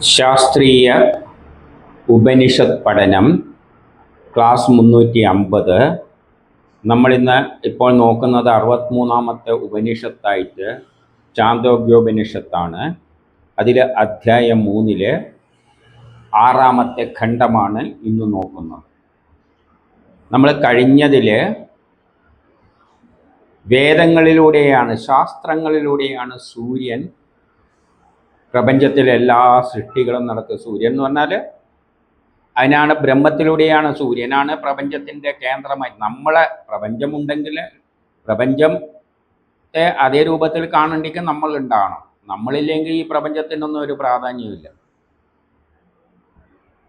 ശാസ്ത്രീയ ഉപനിഷത്ത് പഠനം ക്ലാസ് 350. നമ്മളിന്ന് ഇപ്പോൾ നോക്കുന്നത് 63ാമത്തെ ഉപനിഷത്തായിട്ട് ചാന്തോഗ്യോപനിഷത്താണ്. അതിൽ അധ്യായം 3 6ാമത്തെ ഖണ്ഡമാണ് ഇന്ന് നോക്കുന്നത്. നമ്മൾ കഴിഞ്ഞതിൽ വേദങ്ങളിലൂടെയാണ്, ശാസ്ത്രങ്ങളിലൂടെയാണ് സൂര്യൻ പ്രപഞ്ചത്തിലെ എല്ലാ സൃഷ്ടികളും നടത്തുക. സൂര്യൻ എന്ന് പറഞ്ഞാൽ അതിനാണ് ബ്രഹ്മത്തിലൂടെയാണ്, സൂര്യനാണ് പ്രപഞ്ചത്തിൻ്റെ കേന്ദ്രമായി. നമ്മളെ പ്രപഞ്ചമുണ്ടെങ്കിൽ പ്രപഞ്ചത്തെ അതേ രൂപത്തിൽ കാണണ്ടെങ്കിൽ നമ്മൾ ഉണ്ടാകണം. നമ്മളില്ലെങ്കിൽ ഈ പ്രപഞ്ചത്തിനൊന്നും ഒരു പ്രാധാന്യമില്ല.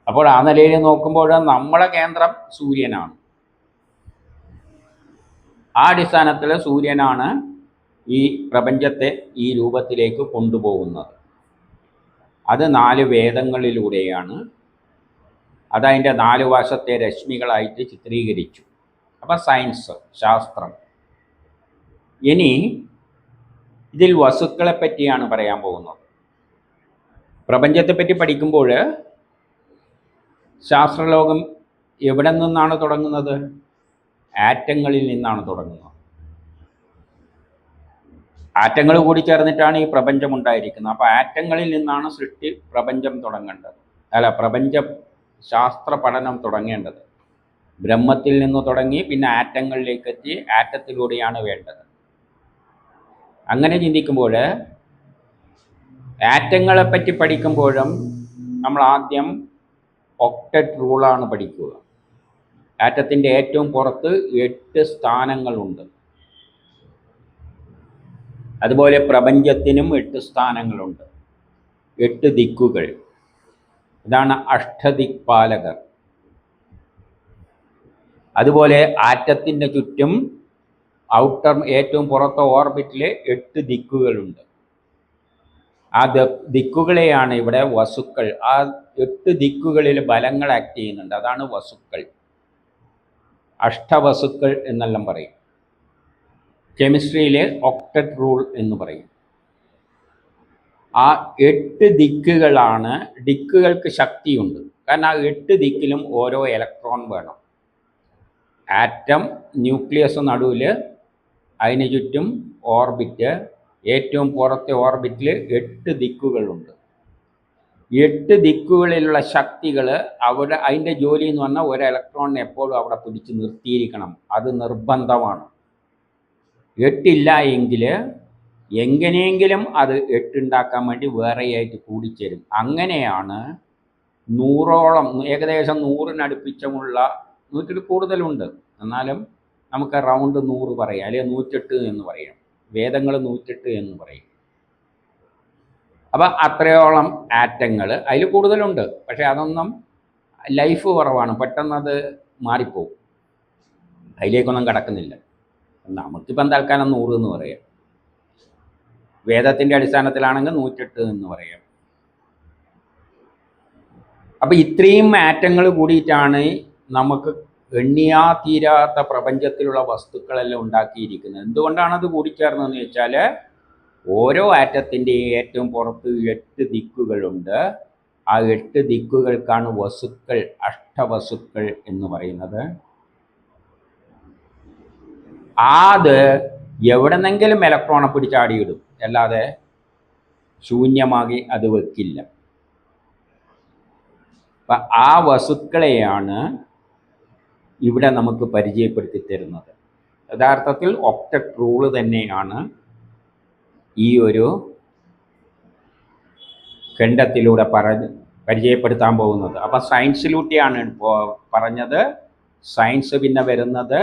അപ്പോൾ ആ നിലയിൽ നോക്കുമ്പോൾ നമ്മളെ കേന്ദ്രം സൂര്യനാണ്. ആ അടിസ്ഥാനത്തിൽ സൂര്യനാണ് ഈ പ്രപഞ്ചത്തെ ഈ രൂപത്തിലേക്ക് കൊണ്ടുപോകുന്നത്. അത് 4 വേദങ്ങളിലൂടെയാണ്. അതതിൻ്റെ 4 വശത്തെ രശ്മികളായിട്ട് ചിത്രീകരിച്ചു. അപ്പം സയൻസ്, ശാസ്ത്രം. ഇനി ഇതിൽ വസ്തുക്കളെ പറ്റിയാണ് പറയാൻ പോകുന്നത്. പ്രപഞ്ചത്തെപ്പറ്റി പഠിക്കുമ്പോൾ ശാസ്ത്രലോകം എവിടെ നിന്നാണ് തുടങ്ങുന്നത്? ആറ്റങ്ങളിൽ നിന്നാണ് തുടങ്ങുന്നത്. ആറ്റങ്ങൾ കൂടി ചേർന്നിട്ടാണ് ഈ പ്രപഞ്ചം ഉണ്ടായിരിക്കുന്നത്. അപ്പോൾ ആറ്റങ്ങളിൽ നിന്നാണ് സൃഷ്ടി പ്രപഞ്ചം തുടങ്ങേണ്ടത്, പ്രപഞ്ച ശാസ്ത്ര പഠനം തുടങ്ങേണ്ടത്. ബ്രഹ്മത്തിൽ നിന്ന് തുടങ്ങി പിന്നെ ആറ്റങ്ങളിലേക്ക് എത്തി, ആറ്റത്തിലൂടെയാണ് വേണ്ടത്. അങ്ങനെ ചിന്തിക്കുമ്പോൾ ആറ്റങ്ങളെ പറ്റി പഠിക്കുമ്പോഴും നമ്മൾ ആദ്യം ഒക്ടറ്റ് റൂളാണ് പഠിക്കുക. ആറ്റത്തിൻ്റെ ഏറ്റവും പുറത്ത് 8 സ്ഥാനങ്ങളുണ്ട്. അതുപോലെ പ്രപഞ്ചത്തിനും 8 സ്ഥാനങ്ങളുണ്ട്, 8 ദിക്കുകൾ. ഇതാണ് അഷ്ടദിക്പാലകർ. അതുപോലെ ആറ്റത്തിൻ്റെ ചുറ്റും ഔട്ടർ ഏറ്റവും പുറത്തെ ഓർബിറ്റിൽ 8 ദിക്കുകളുണ്ട്. ആ ദിക്കുകളെയാണ് ഇവിടെ വസുക്കൾ. ആ 8 ദിക്കുകളിൽ ബലങ്ങൾ ആക്ട് ചെയ്യുന്നുണ്ട്. അതാണ് വസുക്കൾ, അഷ്ടവസുക്കൾ എന്നെല്ലാം പറയും. കെമിസ്ട്രിയിൽ ഒക്ടറ്റ് റൂൾ എന്ന് പറയും. ആ 8 ദിക്കുകളാണ്. ദിക്കുകൾക്ക് ശക്തിയുണ്ട്. കാരണം ആ 8 ദിക്കിലും ഓരോ ഇലക്ട്രോൺ വേണം. ആറ്റം, ന്യൂക്ലിയസ് നടുവിൽ, അതിന് ചുറ്റും ഓർബിറ്റ്, ഏറ്റവും പുറത്തെ ഓർബിറ്റിൽ 8 ദിക്കുകളുണ്ട്. 8 ദിക്കുകളിലുള്ള ശക്തികൾ അവിടെ, അതിൻ്റെ ജോലി എന്ന് പറഞ്ഞാൽ ഒരു ഇലക്ട്രോണിനെ എപ്പോഴും അവിടെ പിടിച്ച് നിർത്തിയിരിക്കണം. അത് നിർബന്ധമാണ്. 8 ഇല്ല എങ്കിൽ എങ്ങനെയെങ്കിലും അത് 8 ഉണ്ടാക്കാൻ വേണ്ടി വേറെയായിട്ട് കൂടിച്ചേരും. അങ്ങനെയാണ് 100ഓളം, ഏകദേശം 100-നടുപ്പിച്ചുമുള്ള, 100-ൽ കൂടുതലുണ്ട്, എന്നാലും നമുക്ക് റൗണ്ട് 100 പറയാം, അല്ലെങ്കിൽ 108 എന്ന് പറയാം. വേദങ്ങൾ 108 എന്ന് പറയും. അപ്പം അത്രയോളം ആറ്റങ്ങൾ, അതിൽ കൂടുതലുണ്ട്. പക്ഷേ അതൊന്നും ലൈഫ് കുറവാണ്, പെട്ടെന്നത് മാറിപ്പോവും. അതിലേക്കൊന്നും കടക്കുന്നില്ല. നമുക്കിപ്പം തൽക്കാലം 100 എന്ന് പറയാം. വേദത്തിൻ്റെ അടിസ്ഥാനത്തിലാണെങ്കിൽ 108 എന്ന് പറയാം. അപ്പം ഇത്രയും ആറ്റങ്ങൾ കൂടിയിട്ടാണ് നമുക്ക് എണ്ണിയാ തീരാത്ത പ്രപഞ്ചത്തിലുള്ള വസ്തുക്കളെല്ലാം ഉണ്ടാക്കിയിരിക്കുന്നത്. എന്തുകൊണ്ടാണത് കൂടിച്ചേർന്നതെന്ന് ചോദിച്ചാൽ, ഓരോ ആറ്റത്തിൻ്റെ ഏറ്റവും പുറത്ത് 8 ദിക്കുകളുണ്ട്. ആ 8 ദിക്കുകൾക്കാണ് വസുക്കൾ, അഷ്ടവസുക്കൾ എന്ന് പറയുന്നത്. അത് എവിടെന്നെങ്കിലും ഇലക്ട്രോണെ പിടിച്ചാടിയിടും, അല്ലാതെ ശൂന്യമാക്കി അത് വെക്കില്ല. അപ്പം ആ വസ്തുക്കളെയാണ് ഇവിടെ നമുക്ക് പരിചയപ്പെടുത്തി തരുന്നത്. യഥാർത്ഥത്തിൽ ഒക്ടറ്റ് റൂള് തന്നെയാണ് ഈ ഒരു ഖണ്ഡത്തിലൂടെ പരിചയപ്പെടുത്താൻ പോകുന്നത്. അപ്പം സയൻസിലൂടെയാണ് പറഞ്ഞത്. സയൻസ് പിന്നെ വരുന്നത്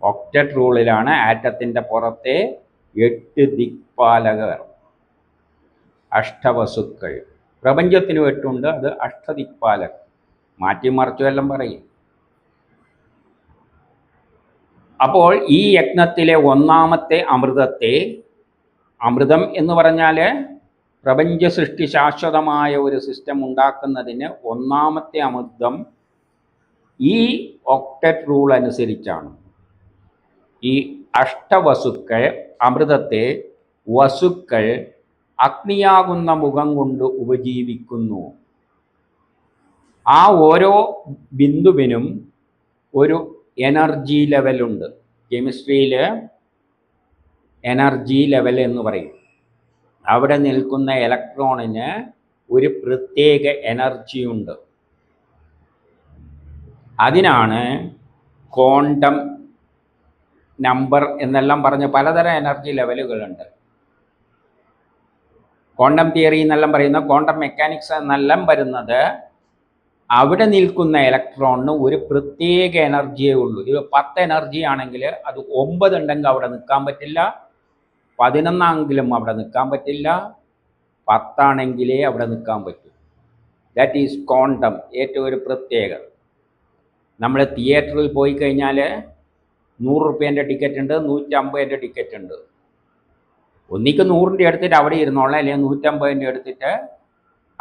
ഒക്ടറ്റ് റൂളിലാണ്. ആറ്റത്തിൻ്റെ പുറത്തെ 8 ദിക്പാലകർ, അഷ്ടവസുക്കൾ. പ്രപഞ്ചത്തിനും 8 ഉണ്ട്, അത് അഷ്ടദിക്പാലകർ. മാറ്റി മറിച്ചു എല്ലാം പറയും. അപ്പോൾ ഈ യജ്ഞത്തിലെ 1ാമത്തെ അമൃതത്തെ, അമൃതം എന്ന് പറഞ്ഞാൽ പ്രപഞ്ച സൃഷ്ടി ശാശ്വതമായ ഒരു സിസ്റ്റം ഉണ്ടാക്കുന്നതിന് 1ാമത്തെ അമൃതം ഈ ഒക്ടറ്റ് റൂൾ അനുസരിച്ചാണ്. ഈ അഷ്ടവസുക്കൾ, അമൃതത്തെ വസുക്കൾ അഗ്നിയാകുന്ന മുഖം കൊണ്ട് ഉപജീവിക്കുന്നു. ആ ഓരോ ബിന്ദുവിനും ഒരു എനർജി ലെവലുണ്ട്. കെമിസ്ട്രിയിൽ എനർജി ലെവൽ എന്ന് പറയും. അവിടെ നിൽക്കുന്ന ഇലക്ട്രോണിന് ഒരു പ്രത്യേക എനർജിയുണ്ട്. അതിനാണ് ക്വാണ്ടം നമ്പർ എന്നെല്ലാം പറഞ്ഞ് പലതരം എനർജി ലെവലുകളുണ്ട്. ക്വാണ്ടം തിയറി എന്നെല്ലാം പറയുന്ന, ക്വാണ്ടം മെക്കാനിക്സ് എന്നെല്ലാം വരുന്നത് അവിടെ നിൽക്കുന്ന ഇലക്ട്രോണിന് ഒരു പ്രത്യേക എനർജിയേ ഉള്ളൂ. ഇത് 10 എനർജി ആണെങ്കിൽ അത് 9 ഉണ്ടെങ്കിൽ അവിടെ നിൽക്കാൻ പറ്റില്ല, 11 അവിടെ നിൽക്കാൻ പറ്റില്ല, 10 ആണെങ്കിലേ അവിടെ നിൽക്കാൻ പറ്റൂ. That is quantum. ഏറ്റവും ഒരു പ്രത്യേകത. നമ്മൾ തിയേറ്ററിൽ പോയി കഴിഞ്ഞാൽ 100 രൂപേൻ്റെ ടിക്കറ്റ് ഉണ്ട്, 150ൻ്റെ ടിക്കറ്റ് ഉണ്ട്. ഒന്നിക്ക് 100ൻ്റെ എടുത്തിട്ട് അവിടെ ഇരുന്നോളാം, അല്ലെങ്കിൽ 150ൻ്റെ എടുത്തിട്ട്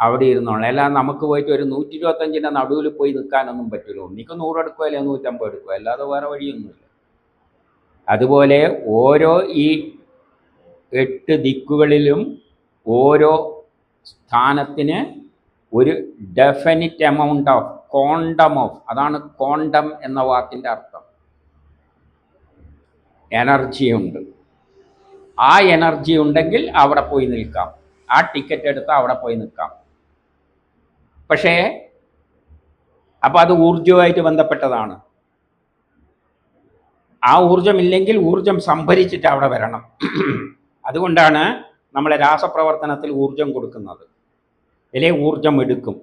അവിടെ ഇരുന്നോളാം. അല്ലാതെ നമുക്ക് പോയിട്ട് ഒരു 125ൻ്റെ നടുവിൽ പോയി നിൽക്കാനൊന്നും പറ്റില്ല. ഒന്നിക്ക് 100 എടുക്കുക, അല്ലെങ്കിൽ 150 എടുക്കുക, അല്ലാതെ വേറെ വഴിയൊന്നുമില്ല. അതുപോലെ ഓരോ ഈ 8 ദിക്കുകളിലും ഓരോ സ്ഥാനത്തിന് ഒരു definite amount of quantum of, അതാണ് ക്വാണ്ടം എന്ന വാക്കിൻ്റെ അർത്ഥം, എനർജി ഉണ്ട്. ആ എനർജി ഉണ്ടെങ്കിൽ അവിടെ പോയി നിൽക്കാം, ആ ടിക്കറ്റ് എടുത്ത് അവിടെ പോയി നിൽക്കാം. പക്ഷേ അപ്പോൾ അത് ഊർജവുമായിട്ട് ബന്ധപ്പെട്ടതാണ്. ആ ഊർജമില്ലെങ്കിൽ ഊർജം സംഭരിച്ചിട്ട് അവിടെ വരണം. അതുകൊണ്ടാണ് നമ്മളെ രാസപ്രവർത്തനത്തിൽ ഊർജം കൊടുക്കുന്നത്, അല്ലെങ്കിൽ ഊർജം എടുക്കും.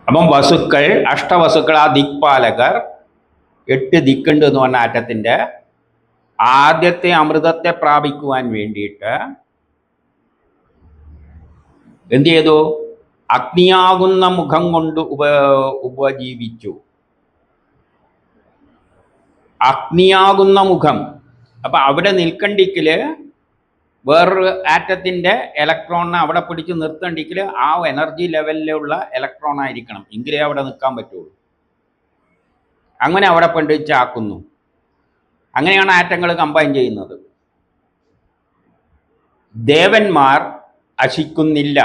അപ്പം വസുക്കൾ, അഷ്ടവസുക്കൾ, ആ ദിക്പാലകർ, 8 ദിക്കുണ്ട് എന്ന് പറഞ്ഞ ആറ്റത്തിൻ്റെ ആദ്യത്തെ അമൃതത്തെ പ്രാപിക്കുവാൻ വേണ്ടിയിട്ട് എന്ത് ചെയ്തു? അഗ്നിയാകുന്ന മുഖം കൊണ്ട് ഉപജീവിച്ചു. അഗ്നിയാകുന്ന മുഖം. അപ്പം അവിടെ നിൽക്കണ്ടിക്കൽ വേറൊരു ആറ്റത്തിൻ്റെ ഇലക്ട്രോണിനെ അവിടെ പിടിച്ച് നിർത്തണ്ടിക്കൽ ആ എനർജി ലെവലിലുള്ള ഇലക്ട്രോൺ ആയിരിക്കണം, എങ്കിലേ അവിടെ നിൽക്കാൻ പറ്റുള്ളൂ. അങ്ങനെ അവിടെ പിടിച്ചാക്കുന്നു. അങ്ങനെയാണ് ആറ്റങ്ങൾ കമ്പൈൻ ചെയ്യുന്നത്. ദേവന്മാർ അശിക്കുന്നില്ല,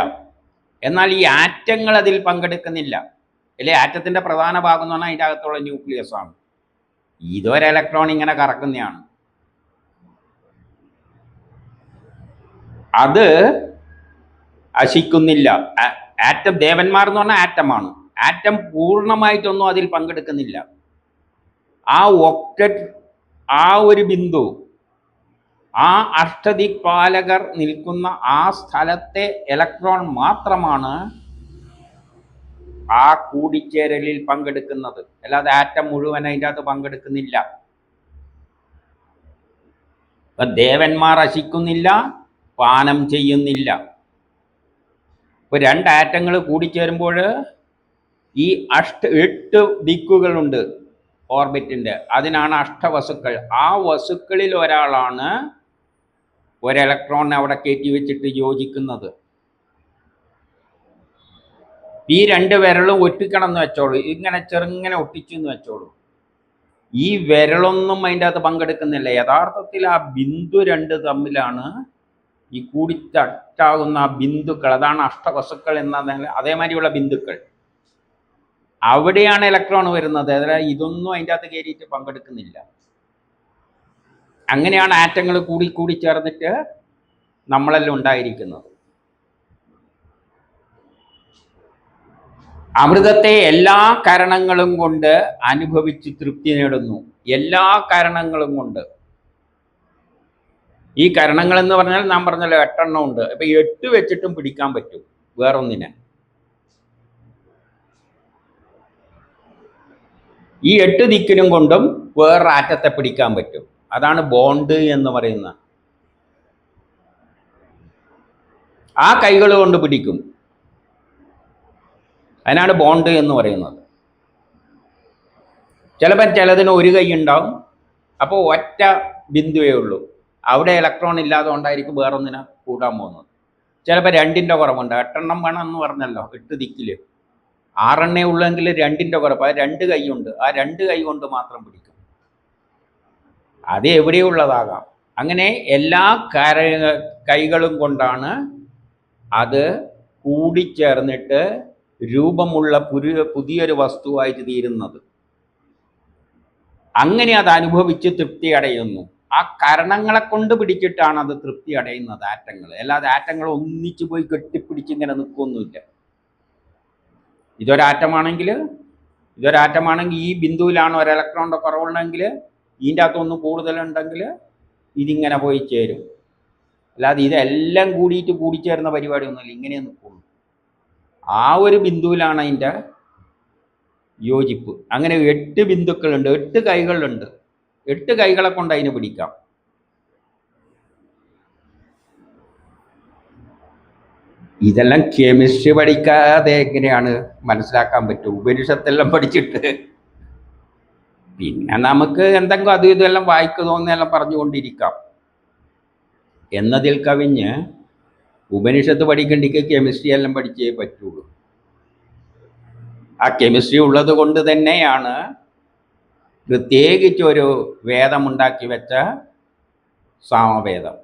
എന്നാൽ ഈ ആറ്റങ്ങൾ അതിൽ പങ്കെടുക്കുന്നില്ല. അല്ലെ, ആറ്റത്തിൻ്റെ പ്രധാന ഭാഗം എന്ന് പറഞ്ഞാൽ അതിൻ്റെ അകത്തുള്ള ന്യൂക്ലിയസ് ആണ്. ഇതൊരു ഇലക്ട്രോൺ ഇങ്ങനെ കറക്കുന്നതാണ്. അത് അശിക്കുന്നില്ല. ആറ്റം, ദേവന്മാർ എന്ന് പറഞ്ഞാൽ ആറ്റമാണ്. ആറ്റം പൂർണ്ണമായിട്ടൊന്നും അതിൽ പങ്കെടുക്കുന്നില്ല. ആ ഒക്ടറ്റ്, ആ ഒരു ബിന്ദു, ആ അഷ്ടദിക്പാലകർ നിൽക്കുന്ന ആ സ്ഥലത്തെ ഇലക്ട്രോൺ മാത്രമാണ് ആ കൂടിച്ചേരലിൽ പങ്കെടുക്കുന്നത്. അല്ലാതെ ആറ്റം മുഴുവൻ അതിൻ്റെ അകത്ത് പങ്കെടുക്കുന്നില്ല. ദേവന്മാർ അശിക്കുന്നില്ല, പാനം ചെയ്യുന്നില്ല. ഇപ്പോൾ 2 ആറ്റങ്ങൾ കൂടിച്ചേരുമ്പോൾ ഈ 8 ദിക്കുകളുണ്ട് ഓർബിറ്റിൻ്റെ, അതിനാണ് അഷ്ടവസുക്കൾ. ആ വസുക്കളിൽ ഒരാളാണ് ഒരു ഇലക്ട്രോണിനെ അവിടെ കയറ്റി വെച്ചിട്ട് യോജിക്കുന്നത്. ഈ 2 വിരലും ഒട്ടിക്കണമെന്ന് വെച്ചോളൂ, ഇങ്ങനെ ചെറുങ്ങനെ ഒട്ടിച്ചു എന്ന് വെച്ചോളൂ. ഈ വിരലൊന്നും അതിൻ്റെ അകത്ത് പങ്കെടുക്കുന്നില്ല. യഥാർത്ഥത്തിൽ ആ ബിന്ദു 2 തമ്മിലാണ് ഈ കൂടിച്ചട്ടാകുന്ന ആ ബിന്ദുക്കൾ, അതാണ് അഷ്ടവസുക്കൾ എന്ന അതേമാതിരിയുള്ള ബിന്ദുക്കൾ. അവിടെയാണ് ഇലക്ട്രോൺ വരുന്നത്. അതായത് ഇതൊന്നും അതിൻ്റെ അകത്ത് കയറിയിട്ട് പങ്കെടുക്കുന്നില്ല. അങ്ങനെയാണ് ആറ്റങ്ങൾ കൂടി ചേർന്നിട്ട് നമ്മളെല്ലാം ഉണ്ടായിരിക്കുന്നത്. അമൃതത്തെ എല്ലാ കാരണങ്ങളും കൊണ്ട് അനുഭവിച്ച് തൃപ്തി നേടുന്നു. എല്ലാ കാരണങ്ങളും കൊണ്ട്. ഈ കാരണങ്ങൾ എന്ന് പറഞ്ഞാൽ നാം പറഞ്ഞല്ലോ 8 എണ്ണം ഉണ്ട്. അപ്പൊ 8 വെച്ചിട്ടും പിടിക്കാൻ പറ്റും വേറൊന്നിനെ. ഈ 8 ദിക്കിനും കൊണ്ടും വേറെ ആറ്റത്തെ പിടിക്കാൻ പറ്റും. അതാണ് ബോണ്ട് എന്ന് പറയുന്നത്. ആ കൈകൾ കൊണ്ട് പിടിക്കും, അതിനാണ് ബോണ്ട് എന്ന് പറയുന്നത്. ചിലപ്പോൾ ചിലതിന് ഒരു കൈ ഉണ്ടാവും, അപ്പോൾ ഒറ്റ ബിന്ദുവേ ഉള്ളൂ. അവിടെ ഇലക്ട്രോൺ ഇല്ലാതെ കൊണ്ടായിരിക്കും വേറൊന്നിനെ കൂടാൻ പോകുന്നത്. ചിലപ്പോൾ 2ൻ്റെ കുറവുണ്ട്. 8 എണ്ണം വേണം എന്ന് പറഞ്ഞല്ലോ 8 ദിക്കിൽ. 6 ഉള്ളെങ്കിൽ 2ൻ്റെ കുറവ്, അത് 2 കൈയുണ്ട്, ആ 2 കൈ കൊണ്ട് മാത്രം പിടിക്കും. അത് എവിടെയുള്ളതാകാം. അങ്ങനെ എല്ലാ കൈകളും കൊണ്ടാണ് അത് കൂടിച്ചേർന്നിട്ട് രൂപമുള്ള പുതിയൊരു വസ്തുവായിട്ട് തീരുന്നത്. അങ്ങനെ അത് അനുഭവിച്ച് തൃപ്തി അടയുന്നു. ആ കരണങ്ങളെ കൊണ്ട് പിടിച്ചിട്ടാണ് അത് തൃപ്തി അടയുന്നത് ആറ്റങ്ങൾ. അല്ലാതെ ആറ്റങ്ങൾ ഒന്നിച്ചു പോയി കെട്ടിപ്പിടിച്ച് ഇങ്ങനെ നിൽക്കൊന്നുമില്ല. ഇതൊരാറ്റമാണെങ്കിൽ ഈ ബിന്ദുവിലാണ് ഒരു ഇലക്ട്രോണിൻ്റെ കുറവുണ്ടെങ്കിൽ ഇതിൻ്റെ അകത്തൊന്ന് കൂടുതലുണ്ടെങ്കിൽ ഇതിങ്ങനെ പോയി ചേരും. അല്ലാതെ ഇതെല്ലാം കൂടിയിട്ട് കൂടിച്ചേരുന്ന പരിപാടിയൊന്നുമില്ല, ഇങ്ങനെ നിൽക്കുന്നു. ആ ഒരു ബിന്ദുവിലാണ് അതിൻ്റെ യോജിപ്പ്. അങ്ങനെ 8 ബിന്ദുക്കളുണ്ട്, 8 കൈകളുണ്ട്. 8 കൈകളെ കൊണ്ട് അതിന് പിടിക്കാം. ഇതെല്ലാം കെമിസ്ട്രി പഠിക്കാതെ എങ്ങനെയാണ് മനസ്സിലാക്കാൻ പറ്റും? ഉപനിഷത്തെല്ലാം പഠിച്ചിട്ട് പിന്നെ നമുക്ക് എന്തെങ്കിലും അതും ഇതെല്ലാം വായിക്ക് തോന്നിയെല്ലാം പറഞ്ഞുകൊണ്ടിരിക്കാം. എന്നതിൽ കവിഞ്ഞ് ഉപനിഷത്ത് പഠിക്കണ്ടെങ്കിൽ കെമിസ്ട്രി എല്ലാം പഠിച്ചേ പറ്റുള്ളൂ. ആ കെമിസ്ട്രി ഉള്ളത് കൊണ്ട് തന്നെയാണ് പ്രത്യേകിച്ചൊരു വേദമുണ്ടാക്കി വെച്ച സാമവേദം.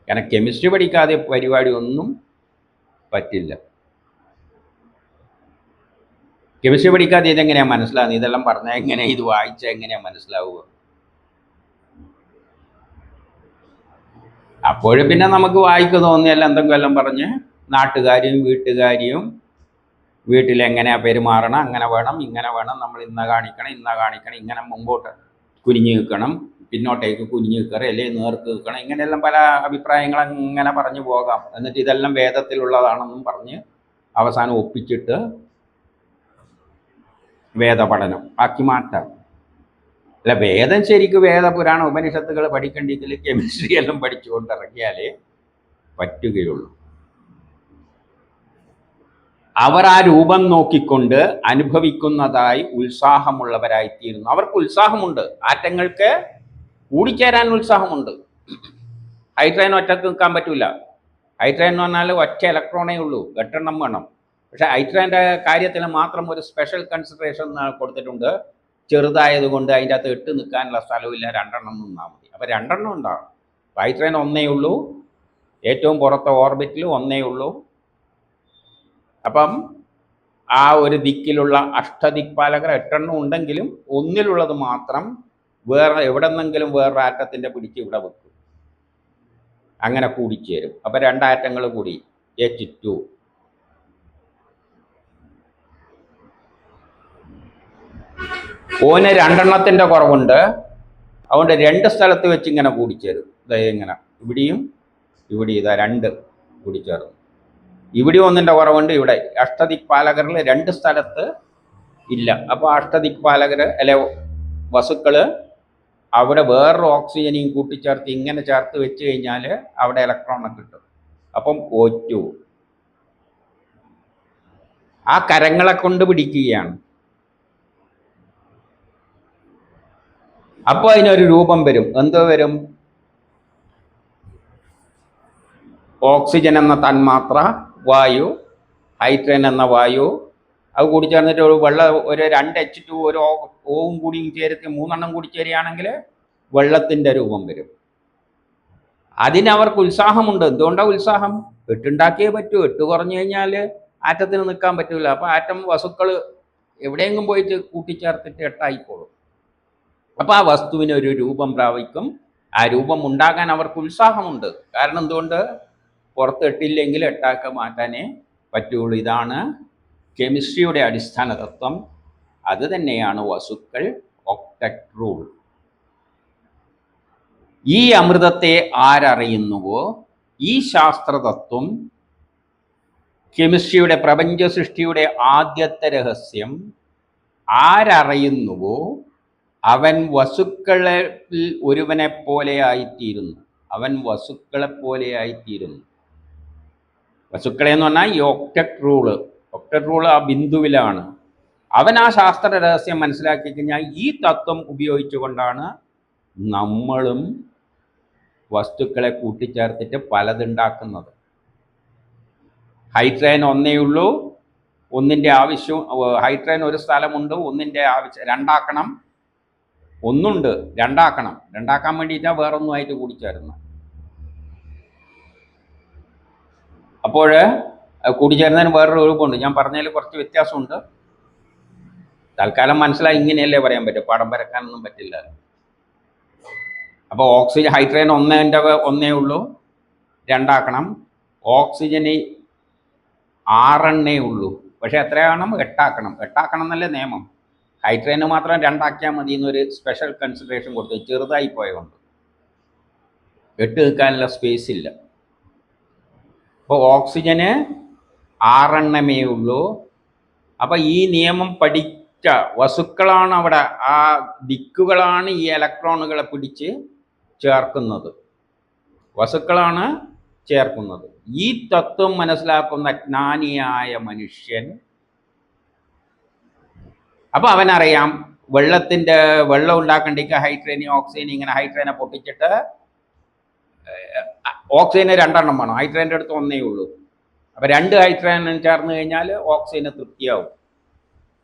കാരണം കെമിസ്ട്രി പഠിക്കാതെ പരിപാടി ഒന്നും പറ്റില്ല. കെമിസ്ട്രി പഠിക്കാതെ ഇതെങ്ങനെയാണ് മനസ്സിലാകുന്നത്? ഇതെല്ലാം പറഞ്ഞാൽ എങ്ങനെ, ഇത് വായിച്ചാൽ എങ്ങനെയാണ് മനസ്സിലാവുക? അപ്പോഴും പിന്നെ നമുക്ക് വായിക്ക് തോന്നിയല്ല എന്തെങ്കിലും എല്ലാം പറഞ്ഞ് നാട്ടുകാരെയും വീട്ടുകാരെയും വീട്ടിലെങ്ങനെയാ പെരുമാറണം, അങ്ങനെ വേണം ഇങ്ങനെ വേണം, നമ്മൾ ഇന്ന കാണിക്കണം ഇങ്ങനെ മുമ്പോട്ട് കുനിഞ്ഞു നിൽക്കണം, പിന്നോട്ടേക്ക് കുനിഞ്ഞു നിൽക്കറ അല്ലെങ്കിൽ നേർക്ക് നിൽക്കണം, ഇങ്ങനെയെല്ലാം പല അഭിപ്രായങ്ങൾ അങ്ങനെ പറഞ്ഞു പോകാം. എന്നിട്ട് ഇതെല്ലാം വേദത്തിലുള്ളതാണെന്നും പറഞ്ഞ് അവസാനം ഒപ്പിച്ചിട്ട് വേദപഠനം ആക്കി മാറ്റാം. അല്ല, വേദം ശരിക്കും വേദപുരാണ ഉപനിഷത്തുകൾ പഠിക്കേണ്ടെങ്കിൽ കെമിസ്ട്രി എല്ലാം പഠിച്ചുകൊണ്ട് ഇറങ്ങിയാലേ പറ്റുകയുള്ളൂ. അവർ ആ രൂപം നോക്കിക്കൊണ്ട് അനുഭവിക്കുന്നതായി ഉത്സാഹമുള്ളവരായിത്തീരുന്നു. അവർക്ക് ഉത്സാഹമുണ്ട്, ആറ്റങ്ങൾക്ക് കൂടിച്ചേരാൻ ഉത്സാഹമുണ്ട്. ഹൈഡ്രജൻ ഒറ്റക്ക് നിൽക്കാൻ പറ്റില്ല. ഹൈഡ്രജൻ എന്ന് പറഞ്ഞാൽ ഒറ്റ ഇലക്ട്രോണേ ഉള്ളൂ, 8 എണ്ണം വേണം. പക്ഷേ ഹൈഡ്രജൻ്റെ കാര്യത്തിൽ മാത്രം ഒരു സ്പെഷ്യൽ കൺസിഡറേഷൻ കൊടുത്തിട്ടുണ്ട്. ചെറുതായതുകൊണ്ട് അതിൻ്റെ അകത്ത് 8 നിൽക്കാനുള്ള സ്ഥലമില്ല, 2 എണ്ണം നിന്നാൽ മതി. അപ്പോൾ 2 എണ്ണം ഉണ്ടാകും. ഹൈഡ്രജൻ 1 ഉള്ളൂ, ഏറ്റവും പുറത്തെ ഓർബിറ്റിൽ 1 ഉള്ളൂ. അപ്പം ആ ഒരു ദിക്കിലുള്ള അഷ്ടദിക്പാലകർ 8 എണ്ണം ഉണ്ടെങ്കിലും ഒന്നിലുള്ളത് മാത്രം വേറെ എവിടെ നിന്നെങ്കിലും വേറൊരു ആറ്റത്തിൻ്റെ പിടിച്ച് ഇവിടെ വെക്കും, അങ്ങനെ കൂടിച്ചേരും. അപ്പം 2 ആറ്റങ്ങൾ കൂടി H2. ഓന് 2 എണ്ണത്തിൻ്റെ കുറവുണ്ട്, അതുകൊണ്ട് 2 സ്ഥലത്ത് വെച്ച് ഇങ്ങനെ കൂടിച്ചേരും. ഇങ്ങനെ ഇവിടെയും ഇതാ 2 കൂടിച്ചേർന്നു. ഇവിടെ 1ൻ്റെ കുറവുണ്ട്. ഇവിടെ അഷ്ടദിക്പാലകരിൽ 2 സ്ഥലത്ത് ഇല്ല. അപ്പോൾ അഷ്ടദിക്പാലകർ അല്ലെ വസ്തുക്കൾ അവിടെ വേറൊരു ഓക്സിജനെയും കൂട്ടിച്ചേർത്ത് ഇങ്ങനെ ചേർത്ത് വെച്ച് കഴിഞ്ഞാൽ അവിടെ ഇലക്ട്രോണെ കിട്ടും. അപ്പം O2 ആ കരങ്ങളെ കൊണ്ട് പിടിക്കുകയാണ്. അപ്പോൾ അതിനൊരു രൂപം വരും. എന്തോ വരും? ഓക്സിജൻ എന്ന തന്മാത്ര, വായു, ഹൈഡ്രജൻ എന്ന വായു, അത് കൂടി ചേർന്നിട്ട് ഒരു ഒരു 2 H2 ഒരു ഓവും കൂടി ചേർത്ത് 3 എണ്ണം കൂടി ചേരുകയാണെങ്കിൽ വെള്ളത്തിൻ്റെ രൂപം വരും. അതിനവർക്ക് ഉത്സാഹമുണ്ട്. എന്തുകൊണ്ടാണ് ഉത്സാഹം? 8 ഉണ്ടാക്കിയേ പറ്റൂ. 8 കുറഞ്ഞു കഴിഞ്ഞാൽ ആറ്റത്തിന് നിൽക്കാൻ പറ്റില്ല. അപ്പോൾ ആറ്റം വസ്തുക്കൾ എവിടെയെങ്കിലും പോയിട്ട് കൂട്ടിച്ചേർത്തിട്ട് 8 ആയിക്കോളും. അപ്പോൾ ആ വസ്തുവിന് ഒരു രൂപം പ്രാപിക്കും. ആ രൂപം ഉണ്ടാകാൻ അവർക്ക് ഉത്സാഹമുണ്ട്. കാരണം എന്തുകൊണ്ട്? പുറത്ത് 8 ഇല്ലെങ്കിൽ 8 ആക്കി മാറ്റാനേ പറ്റുള്ളൂ. ഇതാണ് കെമിസ്ട്രിയുടെ അടിസ്ഥാന തത്വം. അത് തന്നെയാണ് വസ്തുക്കൾ ഒക്ടറ്റ് റൂൾ. ഈ അമൃതത്തെ ആരറിയുന്നുവോ, ഈ ശാസ്ത്രതത്വം, കെമിസ്ട്രിയുടെ പ്രപഞ്ച സൃഷ്ടിയുടെ ആദ്യത്തെ രഹസ്യം ആരറിയുന്നുവോ അവൻ വസ്തുക്കളിൽ ഒരുവനെ പോലെ ആയിത്തീരുന്നു. അവൻ വസ്തുക്കളെ പോലെ ആയിത്തീരുന്നു. വസ്തുക്കളെ എന്ന് പറഞ്ഞാൽ ഈ ഒക്ടറ്റ് റൂള് ആ ബിന്ദുവിലാണ്. അവൻ ആ ശാസ്ത്ര രഹസ്യം മനസ്സിലാക്കി കഴിഞ്ഞാൽ ഈ തത്വം ഉപയോഗിച്ചുകൊണ്ടാണ് നമ്മളും വസ്തുക്കളെ കൂട്ടിച്ചേർത്തിട്ട് പലതുണ്ടാക്കുന്നത്. ഹൈഡ്രജൻ 1 ഉള്ളൂ, ഒന്നിൻ്റെ ആവശ്യം, ഹൈഡ്രജൻ ഒരു സ്ഥലമുണ്ട്, ഒന്നിൻ്റെ ആവശ്യം രണ്ടാക്കണം, ഒന്നുണ്ട് രണ്ടാക്കണം, രണ്ടാക്കാൻ വേണ്ടിയിട്ടാണ് വേറൊന്നുമായിട്ട് കൂടിച്ചേരുന്നത്. അപ്പോൾ കൂടിച്ചേരുന്നതിന് വേറൊരു രൂപമുണ്ട്. ഞാൻ പറഞ്ഞതിൽ കുറച്ച് വ്യത്യാസമുണ്ട്. തൽക്കാലം മനസ്സിലായി, ഇങ്ങനെയല്ലേ പറയാൻ പറ്റും, പടം വരക്കാനൊന്നും പറ്റില്ല. അപ്പോൾ ഓക്സിജൻ ഹൈഡ്രജൻ ഒന്നേ ഉള്ളൂ, രണ്ടാക്കണം. ഓക്സിജന് 6 ഉള്ളൂ, പക്ഷെ എത്രയാക്കണം? 8 8 എന്നല്ലേ നിയമം. ഹൈഡ്രജന് മാത്രം 2 മതി എന്നൊരു സ്പെഷ്യൽ കൺസിഡറേഷൻ കൊടുത്തു, ചെറുതായി പോയതുകൊണ്ട് 8 നിൽക്കാനുള്ള സ്പേസ് ഇല്ല. അപ്പോൾ ഓക്സിജന് 6 ഉള്ളൂ. അപ്പോൾ ഈ നിയമം പഠിച്ച വസ്തുക്കളാണ് അവിടെ, ആ ദിക്കുകളാണ് ഈ ഇലക്ട്രോണുകളെ പിടിച്ച് ചേർക്കുന്നത്, വസ്തുക്കളാണ് ചേർക്കുന്നത്. ഈ തത്വം മനസ്സിലാക്കുന്ന ജ്ഞാനിയായ മനുഷ്യൻ, അപ്പോൾ അവനറിയാം വെള്ളം ഉണ്ടാക്കേണ്ടിക്ക് ഹൈഡ്രജൻ ഓക്സിജൻ, ഇങ്ങനെ ഹൈഡ്രജനെ പൊട്ടിച്ചിട്ട് ഓക്സിജന് 2 വേണം, ഹൈഡ്രജൻ്റെ അടുത്ത് 1 ഉള്ളൂ. അപ്പോൾ 2 ഹൈഡ്രജൻ ചേർന്ന് കഴിഞ്ഞാൽ ഓക്സിജന് തൃപ്തിയാവും.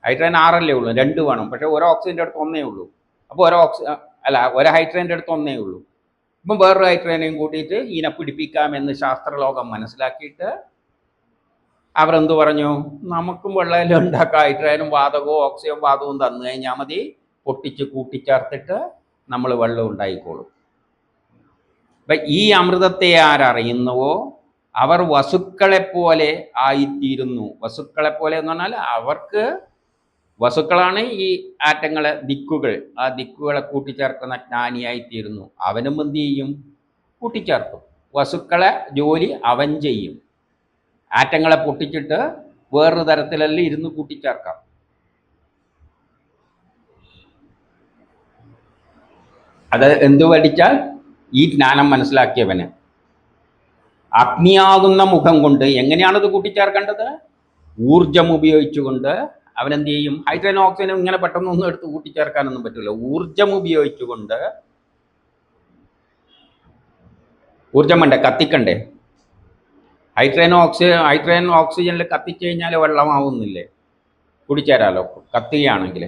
ഹൈഡ്രജൻ 6 ഉള്ളൂ, 2 വേണം, പക്ഷേ ഒരു ഓക്സിജൻ്റെ അടുത്ത് 1 ഉള്ളൂ. അപ്പോൾ ഒരു ഹൈഡ്രജൻ്റെ അടുത്ത് 1 ഉള്ളൂ. ഇപ്പം വേറൊരു ഹൈഡ്രജനെയും കൂട്ടിയിട്ട് ഇതിനെ പിടിപ്പിക്കാമെന്ന് ശാസ്ത്രലോകം മനസ്സിലാക്കിയിട്ട് അവരെന്ത് പറഞ്ഞു? നമുക്കും വെള്ളം ഉണ്ടാക്കാം, ഹൈഡ്രജനും വാതകവും ഓക്സിജൻ വാതകവും തന്നു കഴിഞ്ഞാൽ മതി, പൊട്ടിച്ച് കൂട്ടിച്ചേർത്തിട്ട് നമ്മൾ വെള്ളം ഉണ്ടായിക്കോളും. അപ്പം ഈ അമൃതത്തെ ആരറിയുന്നുവോ അവർ വസുക്കളെപ്പോലെ ആയിത്തീരുന്നു. വസുക്കളെപ്പോലെ എന്ന് പറഞ്ഞാൽ അവർക്ക് വസുക്കളാണ് ഈ ആറ്റങ്ങളെ ദിക്കുകൾ, ആ ദിക്കുകളെ കൂട്ടിച്ചേർക്കുന്ന ജ്ഞാനിയായിത്തീരുന്നു. അവനും എന്ത് ചെയ്യും? കൂട്ടിച്ചേർക്കും. വസുക്കളെ ജോലി അവൻ ചെയ്യും. ആറ്റങ്ങളെ പൊട്ടിച്ചിട്ട് വേറൊരു തരത്തിലല്ല ഇരുന്ന് കൂട്ടിച്ചേർക്കാം. അത് എന്തു പഠിച്ചാൽ? ഈ ജ്ഞാനം മനസ്സിലാക്കിയവന്. അഗ്നിയാകുന്ന മുഖം കൊണ്ട് എങ്ങനെയാണത് കൂട്ടിച്ചേർക്കേണ്ടത്? ഊർജം ഉപയോഗിച്ചുകൊണ്ട് അവനെന്ത് ചെയ്യും? ഹൈഡ്രജൻ ഓക്സിജനും ഇങ്ങനെ പെട്ടെന്നൊന്നും എടുത്ത് കൂട്ടിച്ചേർക്കാനൊന്നും പറ്റില്ല. ഊർജം ഉപയോഗിച്ചുകൊണ്ട്, ഊർജം വേണ്ടേ, കത്തിക്കണ്ടേ? ഹൈഡ്രജൻ ഓക്സിജനിൽ കത്തിച്ചു കഴിഞ്ഞാൽ വെള്ളമാവുന്നില്ലേ? കൂടിച്ചേരാലോ കത്തുകയാണെങ്കിൽ.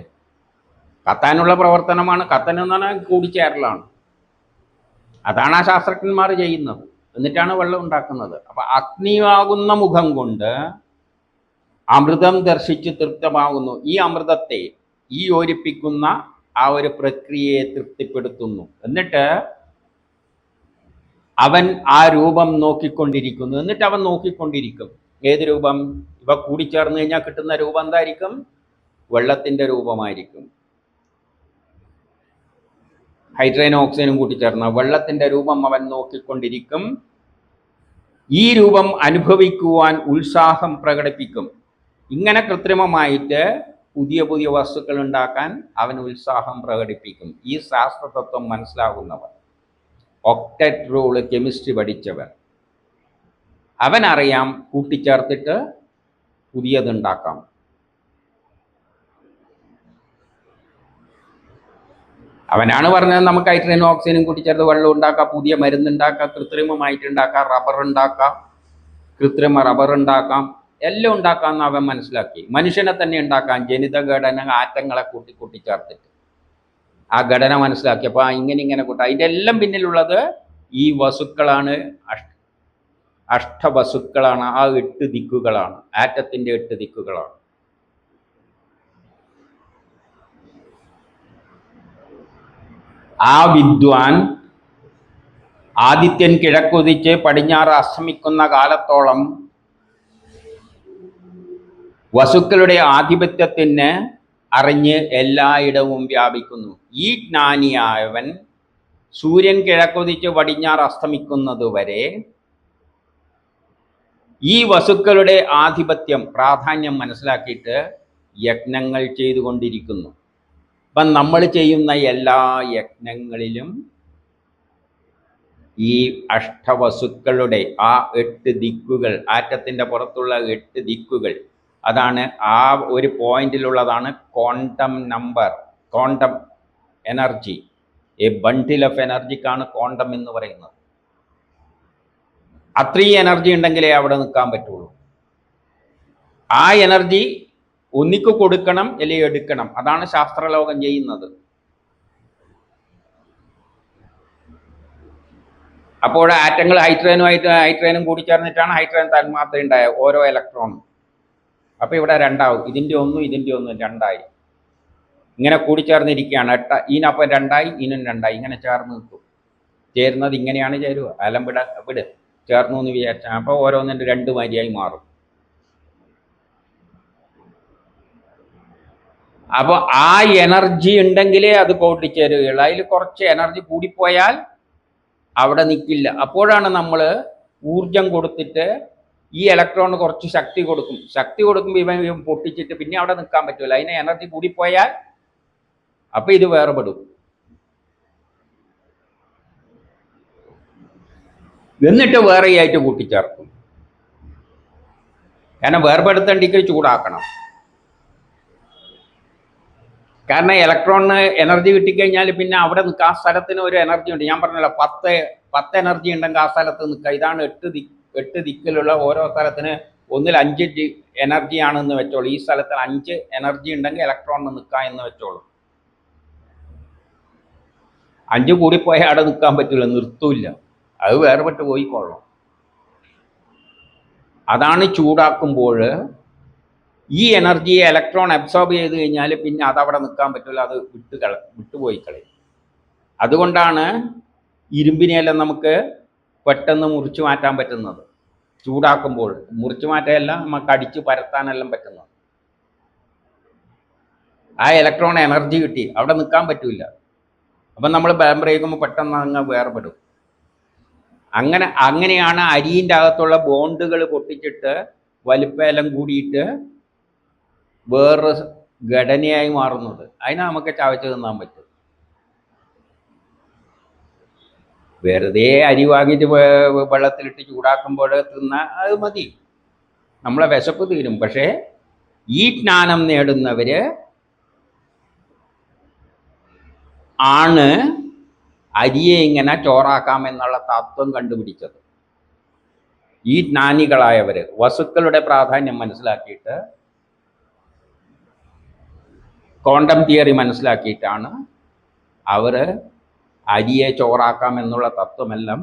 കത്താനുള്ള പ്രവർത്തനമാണ്, കത്തനെന്ന് പറഞ്ഞാൽ കൂടിച്ചേരലാണ്. അതാണ് ആ ശാസ്ത്രജ്ഞന്മാർ ചെയ്യുന്നത്. എന്നിട്ടാണ് വെള്ളം ഉണ്ടാക്കുന്നത്. അപ്പം അഗ്നിയാകുന്ന മുഖം കൊണ്ട് അമൃതം ദർശിച്ച് തൃപ്തമാകുന്നു. ഈ അമൃതത്തെ, ഈ യോജിപ്പിക്കുന്ന ആ ഒരു പ്രക്രിയയെ തൃപ്തിപ്പെടുത്തുന്നു. എന്നിട്ട് അവൻ ആ രൂപം നോക്കിക്കൊണ്ടിരിക്കുന്നു. എന്നിട്ട് അവൻ നോക്കിക്കൊണ്ടിരിക്കും. ഏത് രൂപം? ഇവ കൂടിച്ചേർന്ന് കഴിഞ്ഞാൽ കിട്ടുന്ന രൂപം എന്തായിരിക്കും? വെള്ളത്തിൻ്റെ രൂപമായിരിക്കും. ഹൈഡ്രജനും ഓക്സിജനും കൂട്ടിച്ചേർന്ന വെള്ളത്തിൻ്റെ രൂപം അവൻ നോക്കിക്കൊണ്ടിരിക്കും. ഈ രൂപം അനുഭവിക്കുവാൻ ഉത്സാഹം പ്രകടിപ്പിക്കും. ഇങ്ങനെ കൃത്രിമമായിട്ട് പുതിയ പുതിയ വസ്തുക്കൾ ഉണ്ടാക്കാൻ അവൻ ഉത്സാഹം പ്രകടിപ്പിക്കും. ഈ ശാസ്ത്രതത്വം മനസ്സിലാകുന്നവർ, ഒക്ടറ്റ് റൂള് കെമിസ്ട്രി പഠിച്ചവർ, അവനറിയാം കൂട്ടിച്ചേർത്തിട്ട് പുതിയതുണ്ടാക്കാം. അവനാണ് പറഞ്ഞത് നമുക്ക് ഹൈഡ്രജനും ഓക്സിജനും കൂട്ടിച്ചേർത്ത് വെള്ളം ഉണ്ടാക്കാം, പുതിയ മരുന്നുണ്ടാക്കാം, കൃത്രിമമായിട്ടുണ്ടാക്കാം, റബ്ബർ ഉണ്ടാക്കാം, കൃത്രിമ റബ്ബർ ഉണ്ടാക്കാം, എല്ലാം ഉണ്ടാക്കാമെന്ന് അവൻ മനസ്സിലാക്കി. മനുഷ്യനെ തന്നെ ഉണ്ടാക്കാം, ജനിതഘടന ആറ്റങ്ങളെ കൂട്ടിച്ചേർത്തിട്ട് ആ ഘടന മനസ്സിലാക്കിയപ്പോൾ ഇങ്ങനെ കൂട്ടാം. അതിൻ്റെ എല്ലാം പിന്നിലുള്ളത് ഈ വസുക്കളാണ്, അഷ്ടവസുക്കളാണ്, ആ 8 ദിക്കുകളാണ്, ആറ്റത്തിൻ്റെ 8 ദിക്കുകളാണ്. ആ വിദ്വാൻ ആദിത്യൻ കിഴക്കുതിച്ച് പടിഞ്ഞാറ് അസ്തമിക്കുന്ന കാലത്തോളം വസുക്കളുടെ ആധിപത്യത്തിന് അറിഞ്ഞ് എല്ലായിടവും വ്യാപിക്കുന്നു. ഈ ജ്ഞാനിയായവൻ സൂര്യൻ കിഴക്കുതിച്ച് പടിഞ്ഞാറ് അസ്തമിക്കുന്നത് വരെ ഈ വസുക്കളുടെ ആധിപത്യം, പ്രാധാന്യം മനസ്സിലാക്കിയിട്ട് യജ്ഞങ്ങൾ ചെയ്തുകൊണ്ടിരിക്കുന്നു. അപ്പം നമ്മൾ ചെയ്യുന്ന എല്ലാ യജ്ഞങ്ങളിലും ഈ അഷ്ടവസുക്കളുടെ ആ 8 ദിക്കുകൾ, ആറ്റത്തിൻ്റെ പുറത്തുള്ള 8 ദിക്കുകൾ, അതാണ് ആ ഒരു പോയിന്റിലുള്ളതാണ് quantum number, quantum energy. A bundle of എനർജിക്കാണ് ക്വാണ്ടം എന്ന് പറയുന്നത്. അത്രയും എനർജി ഉണ്ടെങ്കിലേ അവിടെ നിൽക്കാൻ പറ്റുള്ളൂ. ആ എനർജി ഒന്നിക്ക് കൊടുക്കണം അല്ലെങ്കിൽ എടുക്കണം. അതാണ് ശാസ്ത്രലോകം ചെയ്യുന്നത്. അപ്പോൾ ആറ്റങ്ങൾ ഹൈഡ്രജനും കൂടിച്ചേർന്നിട്ടാണ് ഹൈഡ്രജൻ തന്മാത്ര ഉണ്ടായ ഓരോ ഇലക്ട്രോണും. അപ്പോൾ ഇവിടെ രണ്ടാവും, ഇതിൻ്റെ ഒന്നും രണ്ടായി ഇങ്ങനെ കൂടിച്ചേർന്നിരിക്കുകയാണ്. ഇതിനപ്പം രണ്ടായി, ഇതിനും രണ്ടായി, ഇങ്ങനെ ചേർന്ന് നിൽക്കും. ചേരുന്നത് ഇങ്ങനെയാണ് ചേരുക. അലം വിട് ചേർന്നു എന്ന് വിചാരിച്ചാൽ അപ്പോൾ ഓരോന്നിൻ്റെ രണ്ട് മാതിരിയായി മാറും. അപ്പോൾ ആ എനർജി ഉണ്ടെങ്കിലേ അത് കൂട്ടിച്ചേരുകയുള്ളൂ. അതിൽ കുറച്ച് എനർജി കൂടിപ്പോയാൽ അവിടെ നിൽക്കില്ല. അപ്പോഴാണ് നമ്മൾ ഊർജം കൊടുത്തിട്ട് ഈ ഇലക്ട്രോണിന് കുറച്ച് ശക്തി കൊടുക്കും. ശക്തി കൊടുക്കുമ്പോൾ ഇവൻ പൊട്ടിച്ചിട്ട് പിന്നെ അവിടെ നിൽക്കാൻ പറ്റില്ല. അതിന് എനർജി കൂടിപ്പോയാൽ അപ്പം ഇത് വേർപെടും. എന്നിട്ട് വേറെയായിട്ട് കൂട്ടിച്ചേർക്കും. കാരണം വേർപെടുത്തേണ്ടെങ്കിൽ ചൂടാക്കണം. കാരണം ഇലക്ട്രോണിന് എനർജി കിട്ടിക്കഴിഞ്ഞാൽ പിന്നെ അവിടെ നിൽക്കുക. ആ സ്ഥലത്തിന് ഒരു എനർജി ഉണ്ട്. ഞാൻ പറഞ്ഞല്ലോ 10 എനർജി ഉണ്ടെങ്കിൽ ആ സ്ഥലത്ത് നിൽക്കുക. ഇതാണ് 8 ദിക്കിലുള്ള ഓരോ സ്ഥലത്തിന് ഒന്നിൽ 5 എനർജി ആണെന്ന് വെച്ചോളൂ. ഈ സ്ഥലത്ത് 5 എനർജി ഉണ്ടെങ്കിൽ ഇലക്ട്രോണിന് നിൽക്കുക എന്ന് വെച്ചോളൂ. 5 കൂടിപ്പോയാൽ അവിടെ നിൽക്കാൻ പറ്റില്ല, നിർത്തൂല്ല, അത് വേർപെട്ട് പോയിക്കൊള്ളണം. അതാണ് ചൂടാക്കുമ്പോൾ ഈ എനർജിയെ ഇലക്ട്രോൺ അബ്സോർബ് ചെയ്ത് കഴിഞ്ഞാൽ പിന്നെ അതവിടെ നിൽക്കാൻ പറ്റില്ല, അത് വിട്ടുപോയി കളയും. അതുകൊണ്ടാണ് ഇരുമ്പിനെയെല്ലാം നമുക്ക് പെട്ടെന്ന് മുറിച്ചു മാറ്റാൻ പറ്റുന്നത്. ചൂടാക്കുമ്പോൾ മുറിച്ചു മാറ്റാനെല്ലാം നമുക്ക് അടിച്ച് പരത്താനെല്ലാം പറ്റുന്നത്. ആ ഇലക്ട്രോൺ എനർജി കിട്ടി, അവിടെ നിൽക്കാൻ പറ്റില്ല. അപ്പം നമ്മൾ ബലം പ്രയോഗിക്കുമ്പോൾ പെട്ടെന്ന് അങ്ങ് വേർപെടും. അങ്ങനെയാണ് അരിയിൻ്റെ അകത്തുള്ള ബോണ്ടുകൾ പൊട്ടിച്ചിട്ട് വലിപ്പമെല്ലാം കൂടിയിട്ട് വേറൊരു ഘടനയായി മാറുന്നത്. അതിനെ നമുക്ക് ചവച്ച് തിന്നാൻ പറ്റും. വെറുതെ അരി വാങ്ങിയിട്ട് വെള്ളത്തിലിട്ട് ചൂടാക്കുമ്പോൾ തിന്നാൽ അത് മതി, നമ്മളെ വിശപ്പ് തീരും. പക്ഷേ ഈ ജ്ഞാനം നേടുന്നവർ ആണ് അരിയെ ഇങ്ങനെ ചോറാക്കാമെന്നുള്ള തത്വം കണ്ടുപിടിച്ചത്. ഈ ജ്ഞാനികളായവർ വസ്തുക്കളുടെ പ്രാധാന്യം മനസ്സിലാക്കിയിട്ട്, ക്വാണ്ടം തിയറി മനസ്സിലാക്കിയിട്ടാണ് അവർ അരിയെ ചോറാക്കാമെന്നുള്ള തത്വമെല്ലാം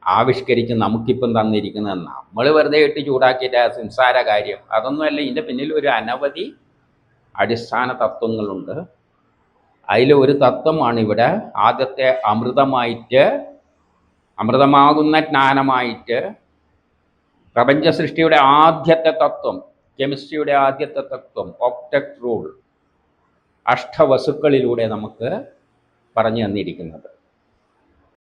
ആവിഷ്കരിച്ച് നമുക്കിപ്പം തന്നിരിക്കുന്നത്. നമ്മൾ വെറുതെ ഇട്ട് ചൂടാക്കിയിട്ട് സംസാര കാര്യം അതൊന്നുമല്ല. ഇതിൻ്റെ പിന്നിൽ ഒരു അനവധി അടിസ്ഥാന തത്വങ്ങളുണ്ട്. അതിൽ ഒരു തത്വമാണ് ഇവിടെ ആദ്യത്തെ അമൃതമാകുന്ന ജ്ഞാനമായിട്ട് പ്രപഞ്ച സൃഷ്ടിയുടെ ആദ്യത്തെ തത്വം, കെമിസ്ട്രിയുടെ ആദ്യത്തെ തത്വം ഒക്ടറ്റ് റൂൾ, അഷ്ടവസുക്കളിലൂടെ നമുക്ക് പറഞ്ഞു തന്നിരിക്കുന്നത്.